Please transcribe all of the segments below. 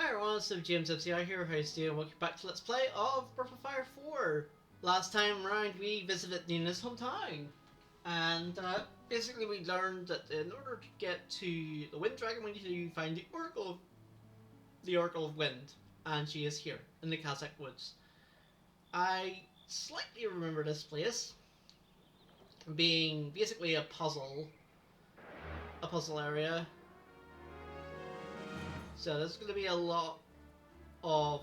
Hi everyone, it's James MCI here, how you doing? Welcome back to Let's Play of Breath of Fire 4. Last time round we visited Nina's hometown, and basically we learned that in order to get to the Wind Dragon we need to find the Oracle of Wind, and she is here, in the Kasaq Woods. I slightly remember this place being basically a puzzle area. So there's going to be a lot of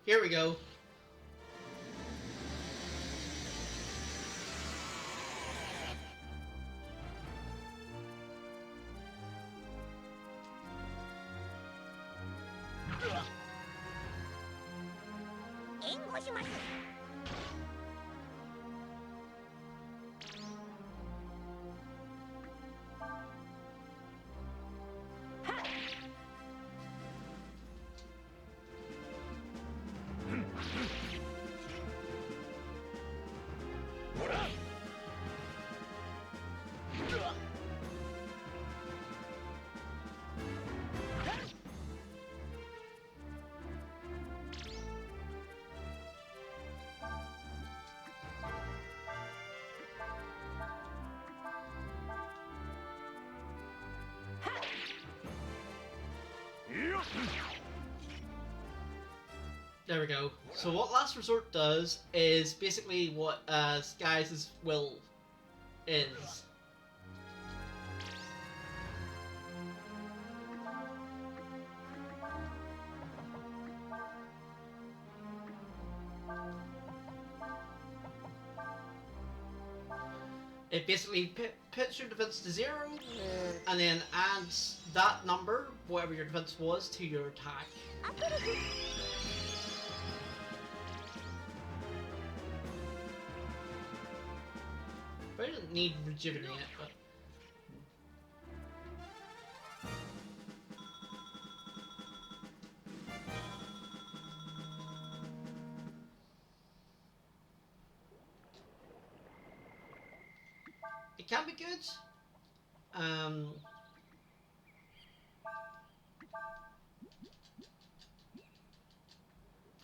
here we go. There we go. So what Last Resort does is basically what Skies' will is. It basically puts your defense to 0, and then adds that number, whatever your defense was, to your attack. But I didn't need Rejuvenate, but... it can be good.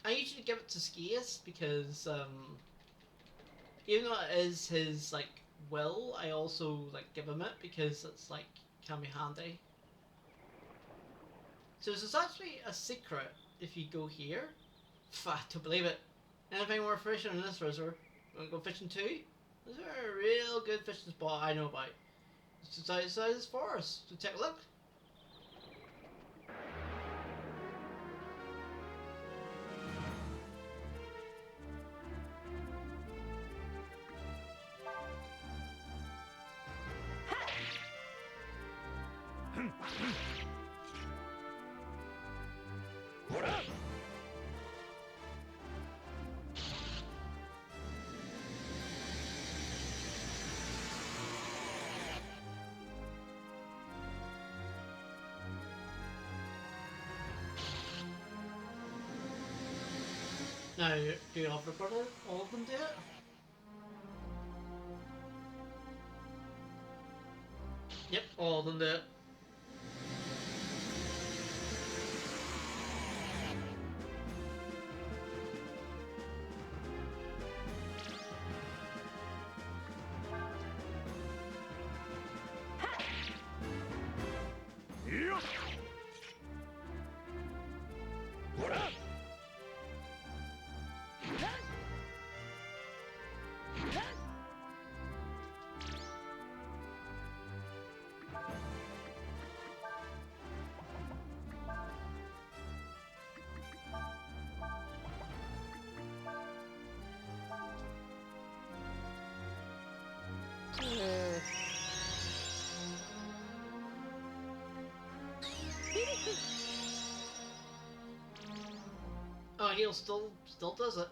I usually give it to Skias because even though it is his like will, I also like give him it because it's like can be handy. So there's actually a secret if you go here. I don't believe it. Anything more fishing in this resort? Wanna go fishing too? Is there a real good fishing spot I know about? It's just outside this forest, so take a look. Now, do you have the brother? All of them do it? Yep, all of them do it. Oh, he'll still does it.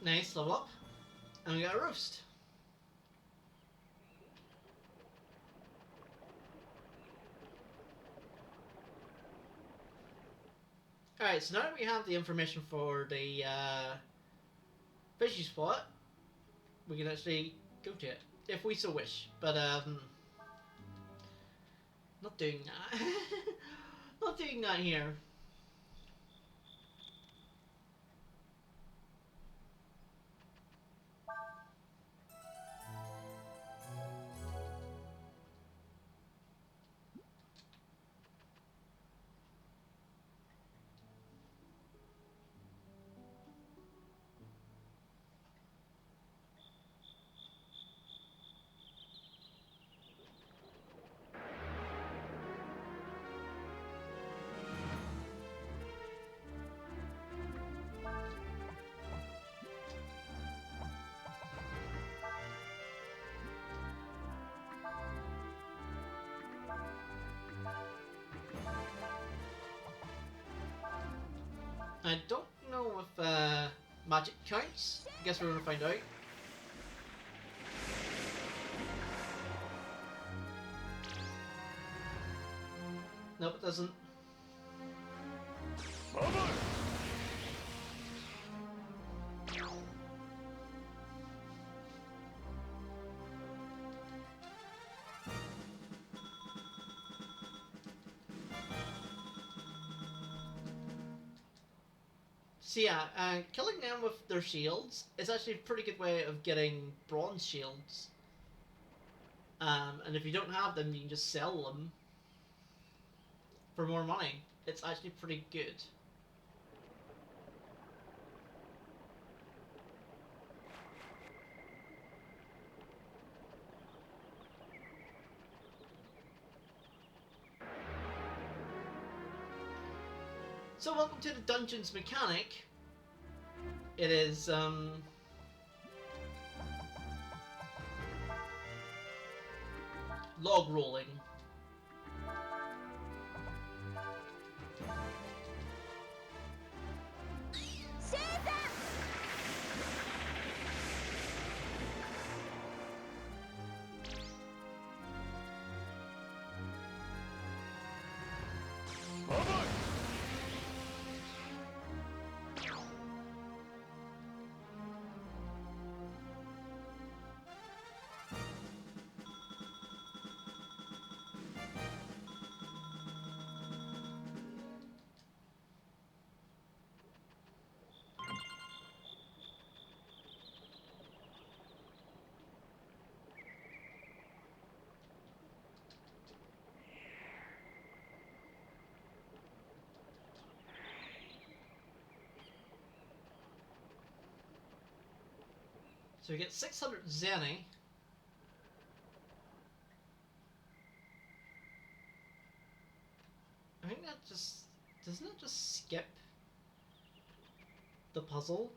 Nice, level up. And we got a roast. Alright, so now that we have the information for the fishy spot, we can actually go to it, if we so wish. But, not doing that. Not doing that here. I don't know if magic counts. I guess we're gonna find out. Nope, it doesn't. So yeah, killing them with their shields is actually a pretty good way of getting bronze shields. And if you don't have them, you can just sell them for more money. It's actually pretty good. So welcome to the dungeons mechanic. It is log rolling. So we get 600 Zenny. I think that just... doesn't it just skip the puzzle?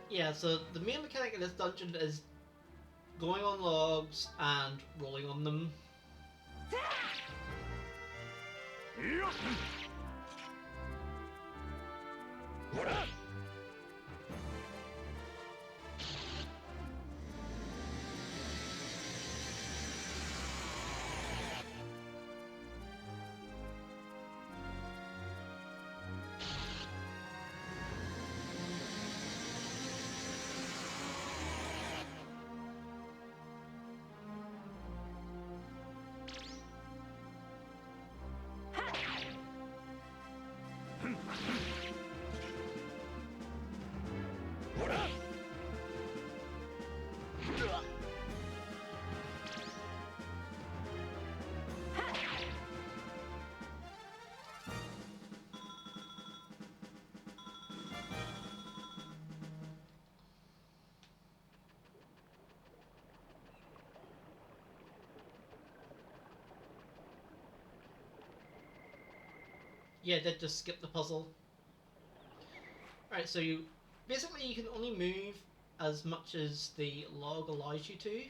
Yeah, so the main mechanic in this dungeon is going on logs and rolling on them. Yeah, I did just skip the puzzle. Alright, so you basically you can only move as much as the log allows you to.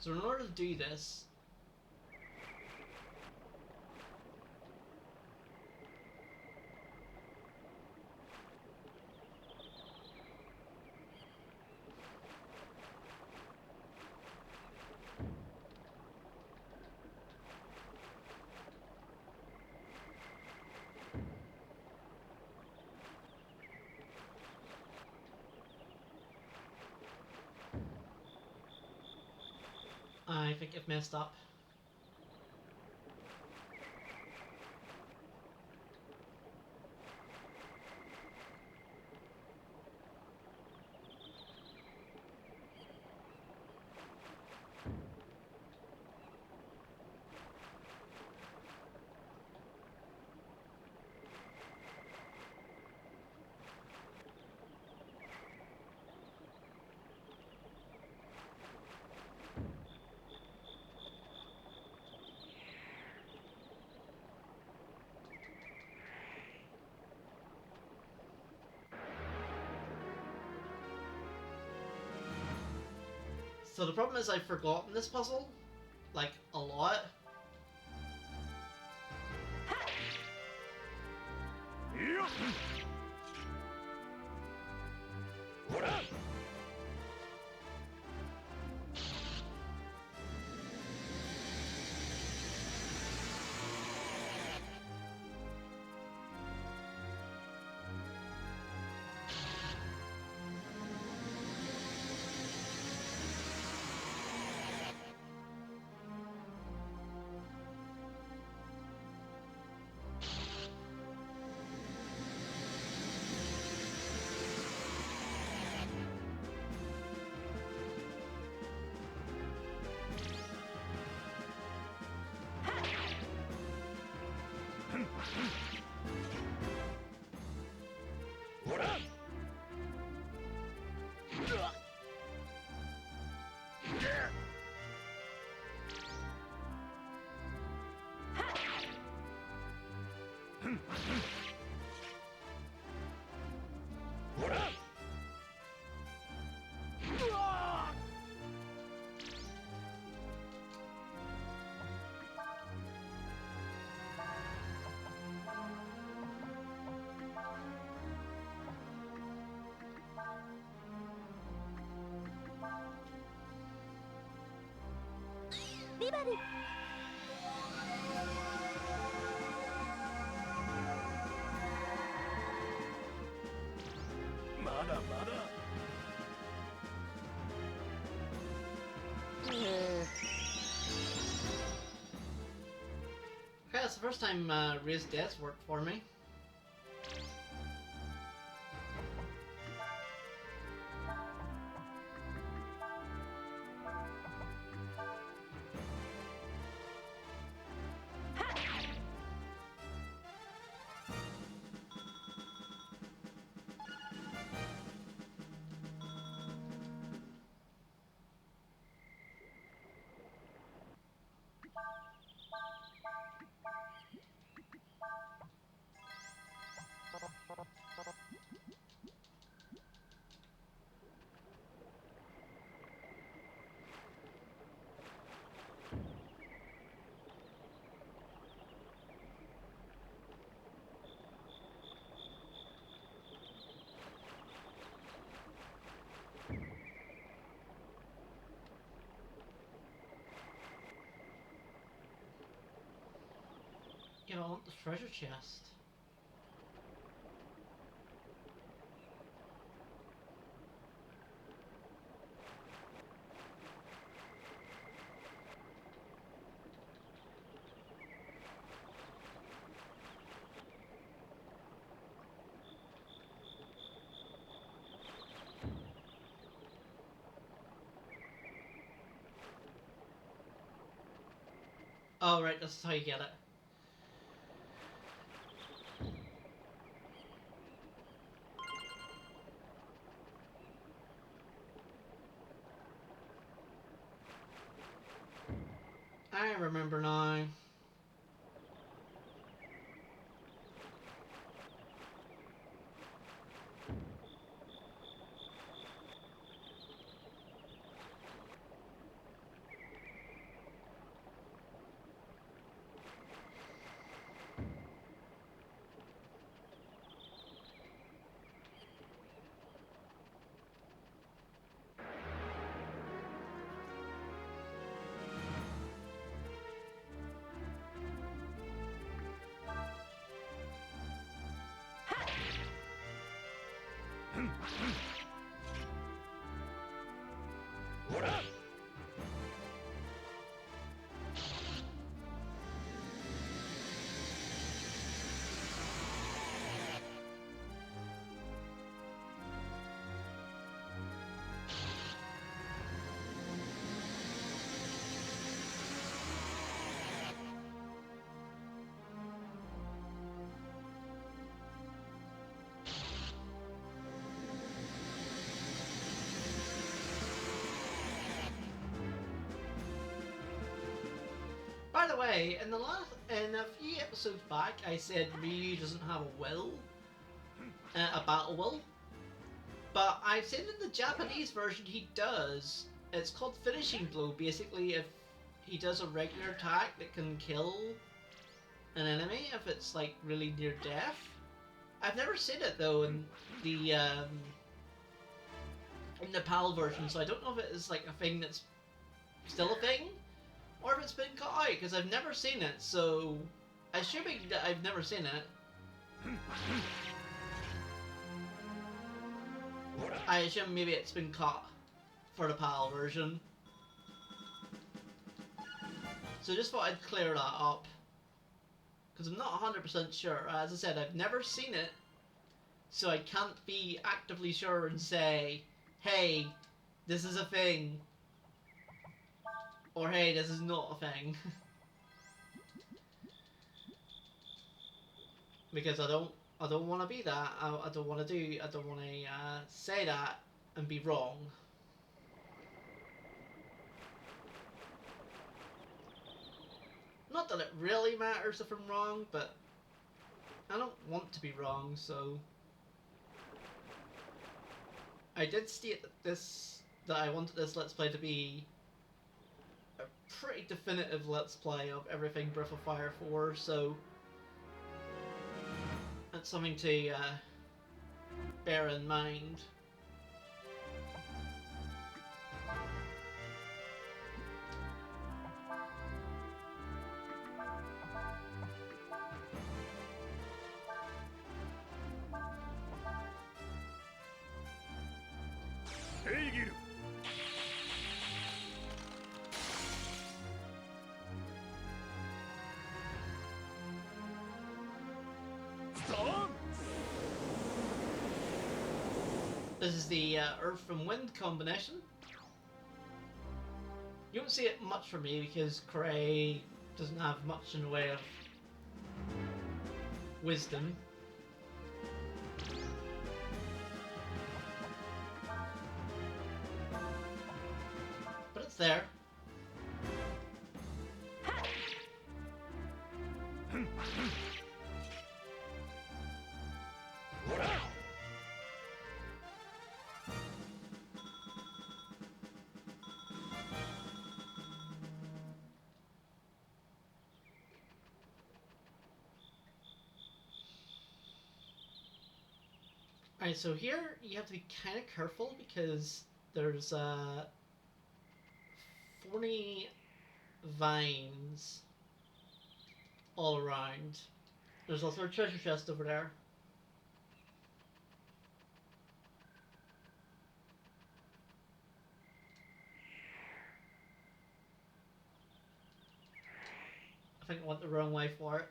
So in order to do this, I think I've messed up. So the problem is I've forgotten this puzzle, like, a lot. Okay, that's the first time raised deaths worked for me. Yeah, I want the treasure chest. Oh, right, that's how you get it. I remember now. the way, in a few episodes back, I said Ryu doesn't have a will, a battle will, but I've seen in the Japanese version he does. It's called finishing blow. Basically, if he does a regular attack that can kill an enemy, if it's like really near death. I've never seen it though in the PAL version, so I don't know if it is like a thing that's still a thing, or if it's been cut out, because I've never seen it, so assuming that I've never seen it, I assume maybe it's been cut for the PAL version. So just thought I'd clear that up, because I'm not 100% sure. As I said, I've never seen it, so I can't be actively sure and say, hey, this is a thing, or hey, this is not a thing. Because I don't want to be that. I don't want to say that and be wrong. Not that it really matters if I'm wrong, but I don't want to be wrong, so I did state that I wanted this Let's Play to be a pretty definitive Let's Play of everything Breath of Fire 4, so that's something to bear in mind. This is the Earth and Wind combination. You won't see it much from me because Cray doesn't have much in the way of wisdom. But it's there. Alright, so here you have to be kind of careful because there's 40 vines all around. There's also a treasure chest over there. I think I went the wrong way for it.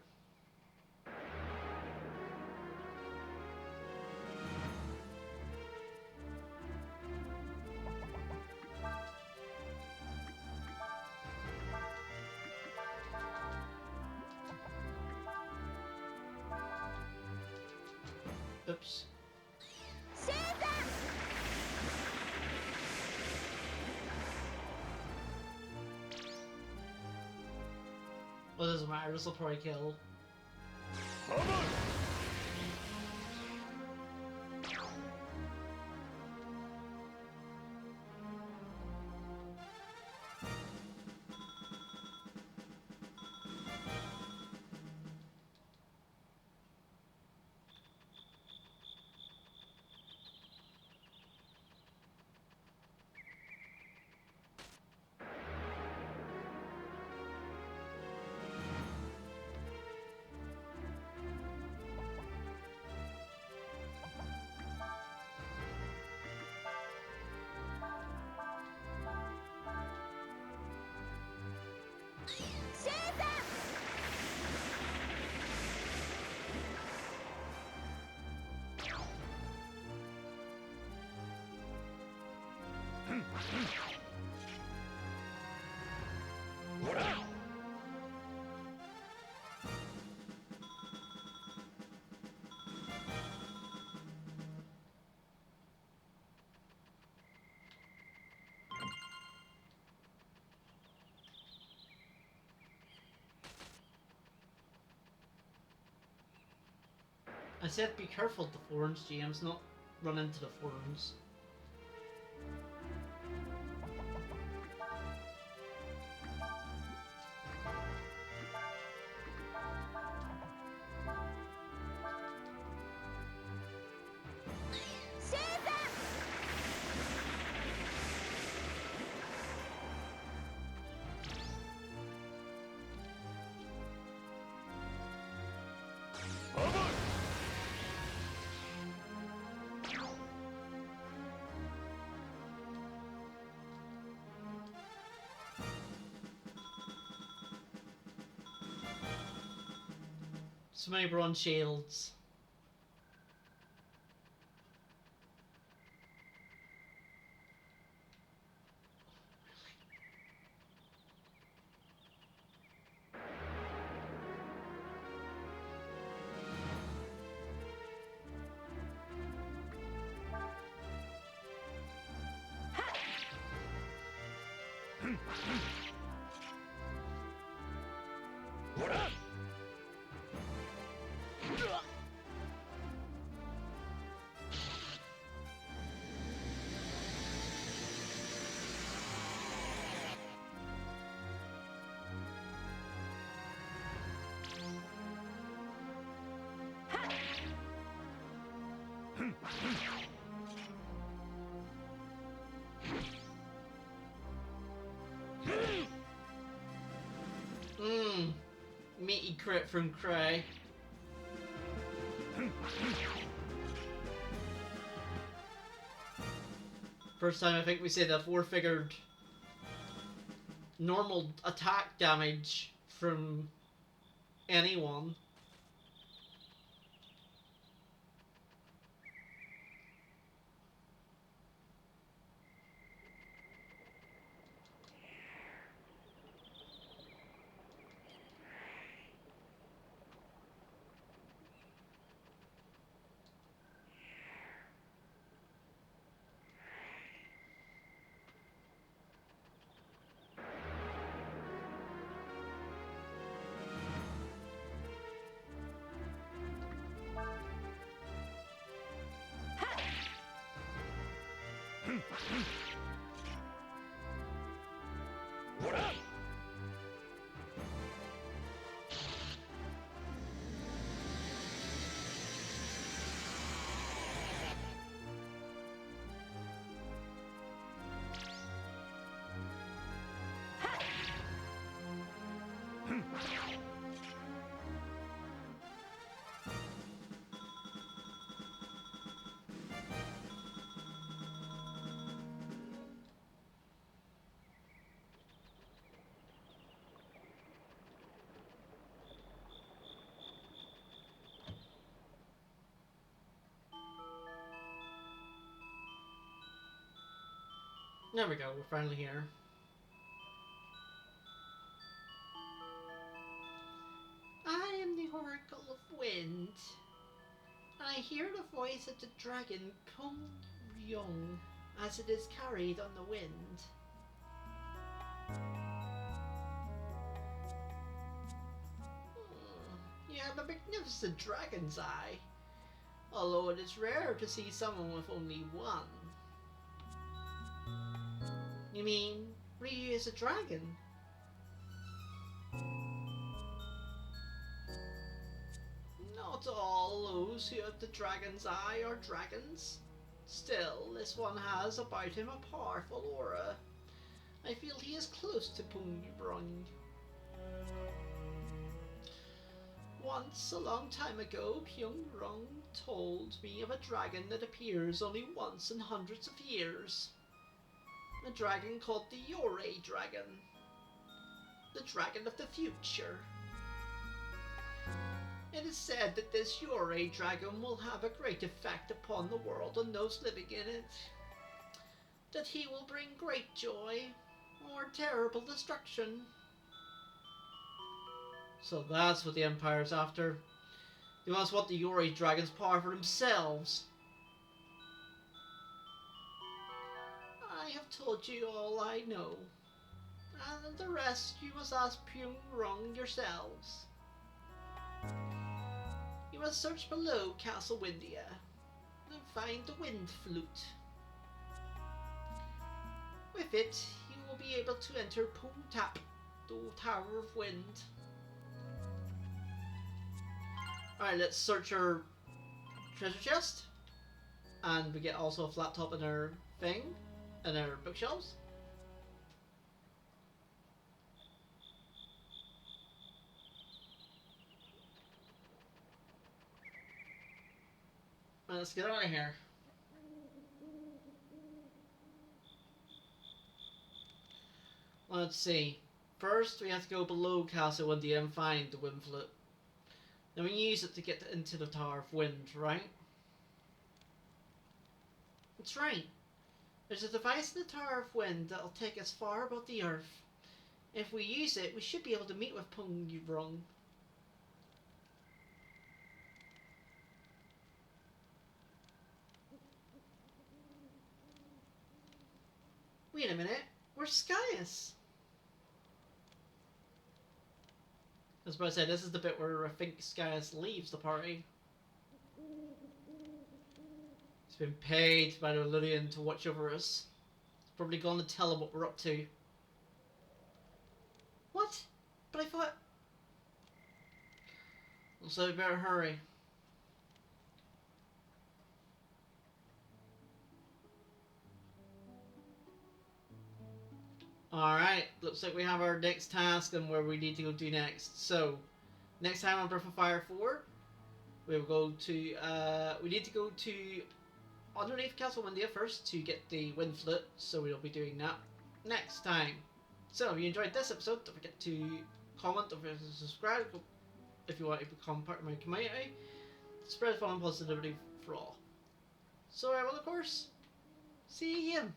Oops. Well, it doesn't matter, this will probably kill. I said be careful of the thorns, James, not run into the thorns. So many bronze shields. Meaty crit from Cray. First time I think we say that four-figured normal attack damage from anyone. There we go, we're finally here. I am the Oracle of Wind. I hear the voice of the dragon Kung Ryong as it is carried on the wind. You have a magnificent dragon's eye, although it is rare to see someone with only one. You mean Ryu is a dragon? Not all those who have the dragon's eye are dragons. Still, this one has about him a powerful aura. I feel he is close to Pungrung. Once, a long time ago, Pyongrong told me of a dragon that appears only once in hundreds of years. A dragon called the Yorei Dragon. The dragon of the future. It is said that this Yorei Dragon will have a great effect upon the world and those living in it. That he will bring great joy or terrible destruction. So that's what the Empire's after. They must want the Yorei Dragon's power for themselves. I have told you all I know, and the rest you must ask Pyongrong yourselves. You must search below Castle Windia and find the wind flute. With it, you will be able to enter Pool Tap, the Tower of Wind. Alright, let's search our treasure chest. And we get also a flat top in our thing, in our bookshelves. Let's get out of here. Let's see. First, we have to go below Castle Windia and find the wind flute. Then we use it to get into the Tower of Wind, right? That's right. There's a device in the Tower of Wind that'll take us far above the earth. If we use it, we should be able to meet with Pung Yurong. Wait a minute, where's Skyus? I was about to say, this is the bit where I think Skyus leaves the party. He's been paid by the Lillian to watch over us. He's probably going to tell him what we're up to. What? But I thought... So we better hurry. Alright, looks like we have our next task and where we need to go do next. So, next time on Breath of Fire 4, we will go to, we need to go to underneath Castle Windia first to get the wind flute, so we'll be doing that next time. So, if you enjoyed this episode, don't forget to comment, don't forget to subscribe if you want to become part of my community. Spread fun and positivity for all. So I will, of course, see you again.